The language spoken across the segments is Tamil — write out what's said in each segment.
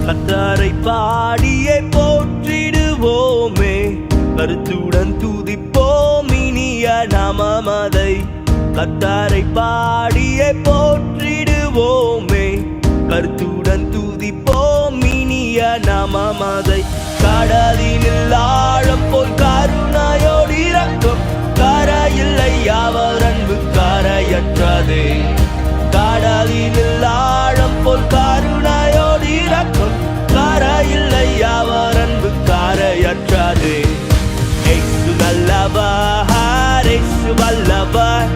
கர்த்தரை பாடியே போற்றிடுவோமே, கருத்துடன் துதிப்போம் இனிய நாமமதை. கர்த்தரை பாடியே போற்றிடுவோமே, கருத்துடன் துதிப்போம் இனிய நாமமதை. கடலினில் ஆழம் போல் கருணையோடு இரக்கம், கரையில்லை அவர் அன்பு கரையற்றதே. கடலினில் ஆழம் போல் கருணையோடு இரக்கம், கரையில்லை அவர் அன்பு கரையற்றதே. இயேசு நல்லவர், இயேசு வல்லவர்,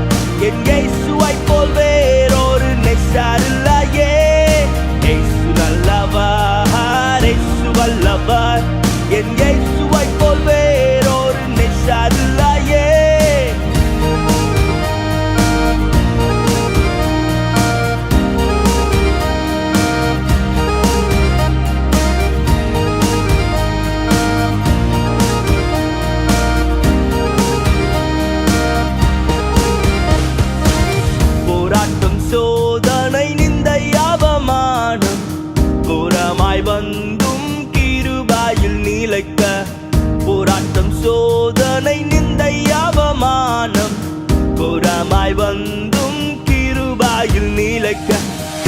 என் இயேசுவை போல் வேறொரு நேசர் இல்லையே. இயேசு நல்லவர், இயேசு வல்லவர், என் இயேசுவை போல் வேறொரு நேசர் இல்லையே. போராட்டம் சோதனை நிந்தை அவமானம் கோரமாய் வந்தும் கிருபையில் நிலைக்க. போராட்டம் சோதனை நிந்தை அவமானம் கோரமாய் வந்தும் கிருபையில் நிலைக்க.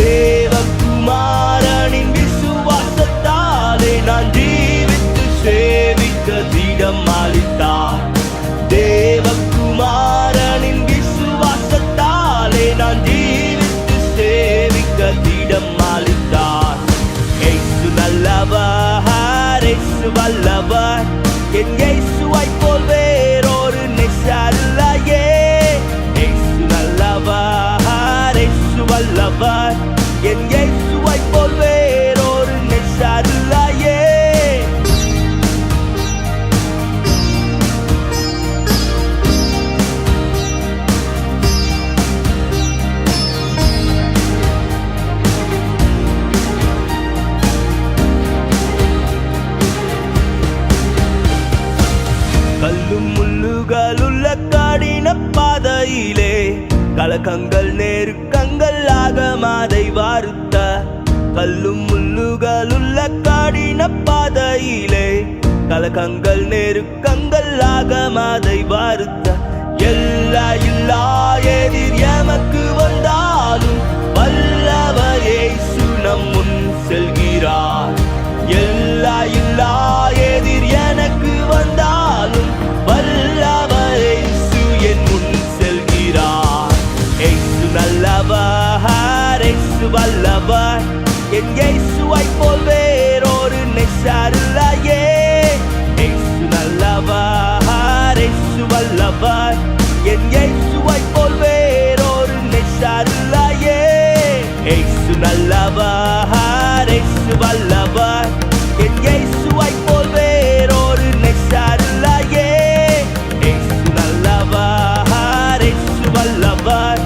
தேவகுமாரனின் விசுவாசத்தாலே நான் ஜீவித்து சேவிக்க திடம் அளித்தார். தேவகுமாரனின் விசுவாசத்தாலே நான் ஜீவித்து சேவிக்க திடம் அளித்தார். இயேசு நல்லவர், இயேசு வல்லவர், என் இயேசுவை போல் வேறொரு நேசர் இல்லையே. இயேசு நல்லவர், இயேசு வல்லவர், என் இயேசுவை போல் வேறொரு நேசர் இல்லையே. கல்லும் முள்ளுகளுள்ள கடின பாதையிலே கலக்கங்கள் நெருக்கங்கள் ஆகமாதை வாருத்த. கல்லும் முள்ளுகளுள்ள கடின பாதையிலே கலக்கங்கள் நெருக்கங்கள் ஆகமாதை வாருத்த. எல்லா இல்லா எதிர் எமக்கு வந்தாலும் வல்லவர் இயேசு நம் முன் செல்கிறார். எல்லா இல்லா எதிர் எனக்கு வந்தாலும் வல்லவர் இயேசு என் முன் செல்கிறார். இயேசு நல்லவர், இயேசு வல்லவர், என் இயேசுவை போல் வேறொரு நேசர் இல்லையே. இயேசு நல்லவர், இயேசு வல்லவர், என் இயேசுவை போல் வேறொரு நேசர் இல்லையே. இயேசு நல்லவர், இயேசு வல்லவர், என் இயேசுவை போல் வேறொரு நேசர் இல்லையே. இயேசு நல்லவர், இயேசு வல்லவர்,